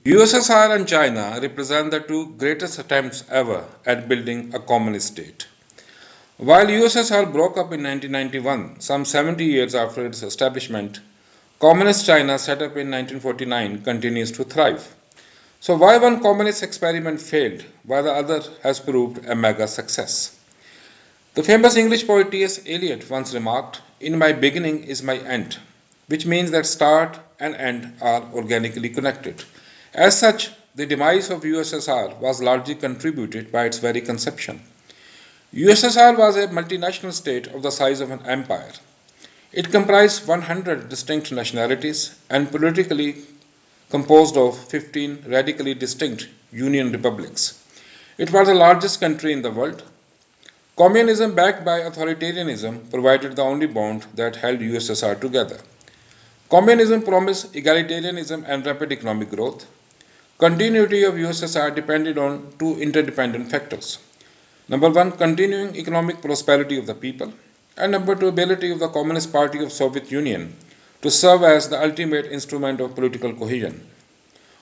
USSR and China represent the two greatest attempts ever at building a communist state. While USSR broke up in 1991, some 70 years after its establishment, Communist China, set up in 1949, continues to thrive. So, why one communist experiment failed, while the other has proved a mega success? The famous English poet T.S. Eliot once remarked, "In my beginning is my end," which means that start and end are organically connected. As such, the demise of USSR was largely contributed by its very conception. USSR was a multinational state of the size of an empire. It comprised 100 distinct nationalities and politically composed of 15 radically distinct union republics. It was the largest country in the world. Communism backed by authoritarianism provided the only bond that held USSR together. Communism promised egalitarianism and rapid economic growth. Continuity of USSR depended on two interdependent factors. Number one, continuing economic prosperity of the people, and number two, ability of the Communist Party of Soviet Union to serve as the ultimate instrument of political cohesion.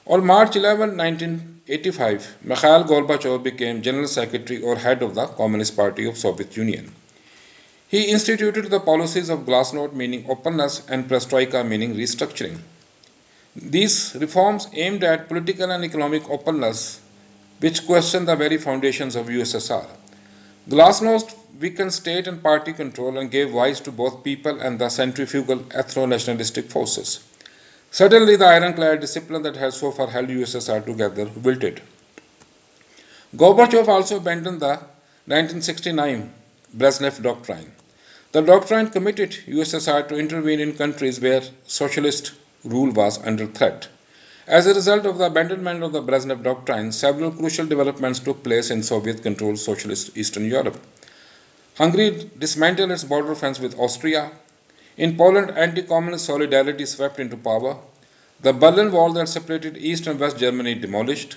On March 11, 1985, Mikhail Gorbachev became General Secretary or head of the Communist Party of Soviet Union. He instituted the policies of Glasnost, meaning openness, and Perestroika, meaning restructuring. These reforms aimed at political and economic openness, which questioned the very foundations of USSR. Glasnost weakened state and party control and gave voice to both people and the centrifugal ethno-nationalistic forces. Suddenly, the ironclad discipline that had so far held USSR together wilted. Gorbachev also abandoned the 1969 Brezhnev Doctrine. The doctrine committed USSR to intervene in countries where socialist rule was under threat. As a result of the abandonment of the Brezhnev Doctrine, several crucial developments took place in Soviet-controlled socialist Eastern Europe. Hungary dismantled its border fence with Austria. In Poland, anti-communist solidarity swept into power. The Berlin Wall that separated East and West Germany demolished.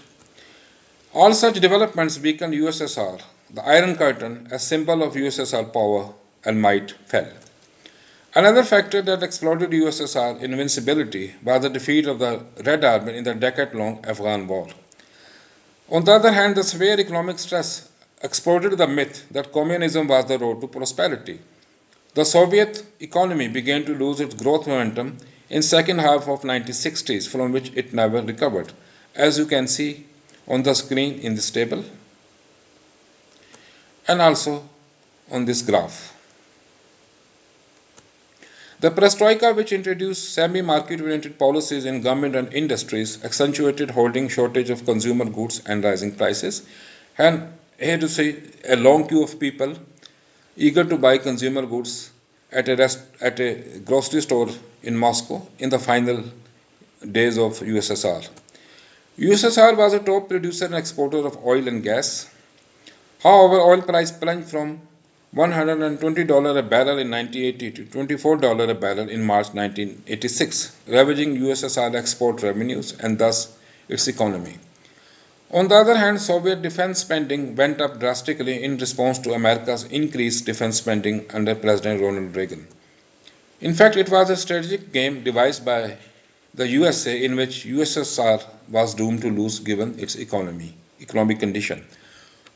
All such developments weakened USSR. The Iron Curtain, a symbol of USSR power and might, fell. Another factor that exploded USSR invincibility was the defeat of the Red Army in the decade-long Afghan War. On the other hand, the severe economic stress exploded the myth that communism was the road to prosperity. The Soviet economy began to lose its growth momentum in second half of 1960s, from which it never recovered, as you can see on the screen in this table and also on this graph. The Perestroika, which introduced semi-market-oriented policies in government and industries, accentuated holding shortage of consumer goods and rising prices. And here to see a long queue of people eager to buy consumer goods at a grocery store in Moscow in the final days of USSR. USSR was a top producer and exporter of oil and gas. However, oil price plunged from $120 a barrel in 1980 to $24 a barrel in March 1986, ravaging USSR export revenues and thus its economy. On the other hand, Soviet defense spending went up drastically in response to America's increased defense spending under President Ronald Reagan. In fact, it was a strategic game devised by the USA in which USSR was doomed to lose given its economic condition.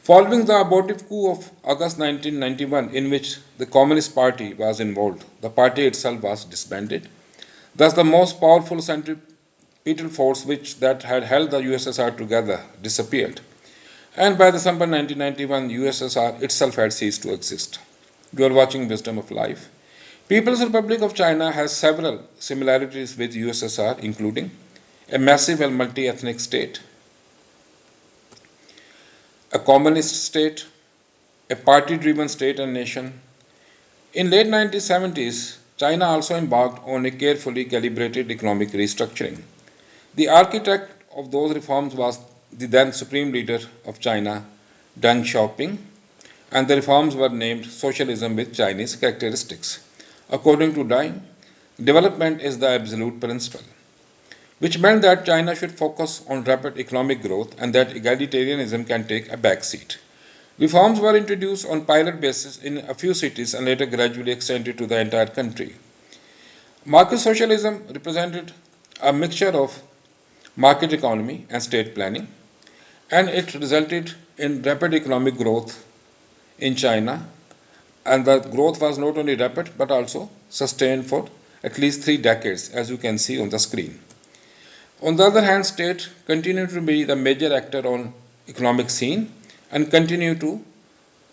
Following the abortive coup of August 1991, in which the Communist Party was involved, the party itself was disbanded. Thus, the most powerful centripetal force that had held the USSR together disappeared. And by December 1991, USSR itself had ceased to exist. You are watching Wisdom of Life. People's Republic of China has several similarities with USSR, including a massive and multi-ethnic state, a communist state, a party-driven state and nation. In late 1970s, China also embarked on a carefully calibrated economic restructuring. The architect of those reforms was the then Supreme Leader of China, Deng Xiaoping, and the reforms were named Socialism with Chinese Characteristics. According to Deng, development is the absolute principle, which meant that China should focus on rapid economic growth and that egalitarianism can take a backseat. Reforms were introduced on pilot basis in a few cities and later gradually extended to the entire country. Market socialism represented a mixture of market economy, and state planning, and it resulted in rapid economic growth in China. And the growth was not only rapid but also sustained for at least 3 decades, as you can see on the screen. On the other hand, state continued to be the major actor on economic scene and continue to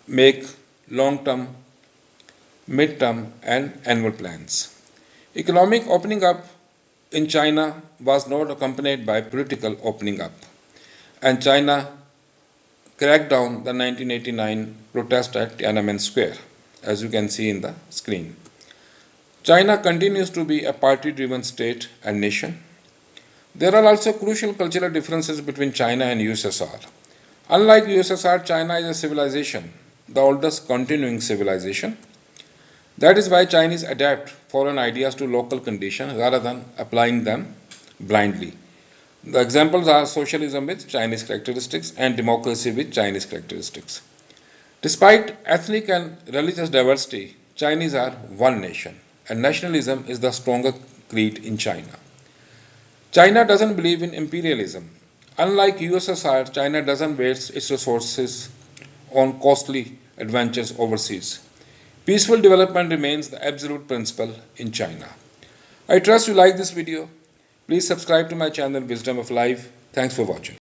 make long-term, mid-term, and annual plans. Economic opening up in China was not accompanied by political opening up, and China cracked down the 1989 protest at Tiananmen Square, as you can see in the screen. China continues to be a party-driven state and nation. There are also crucial cultural differences between China and USSR. Unlike USSR, China is a civilization, the oldest continuing civilization. That is why Chinese adapt foreign ideas to local conditions rather than applying them blindly. The examples are socialism with Chinese characteristics and democracy with Chinese characteristics. Despite ethnic and religious diversity, Chinese are one nation, and nationalism is the stronger creed in China. China doesn't believe in imperialism. Unlike USSR, China doesn't waste its resources on costly adventures overseas. Peaceful development remains the absolute principle in China. I trust you like this video. Please subscribe to my channel Wisdom of Life. Thanks for watching.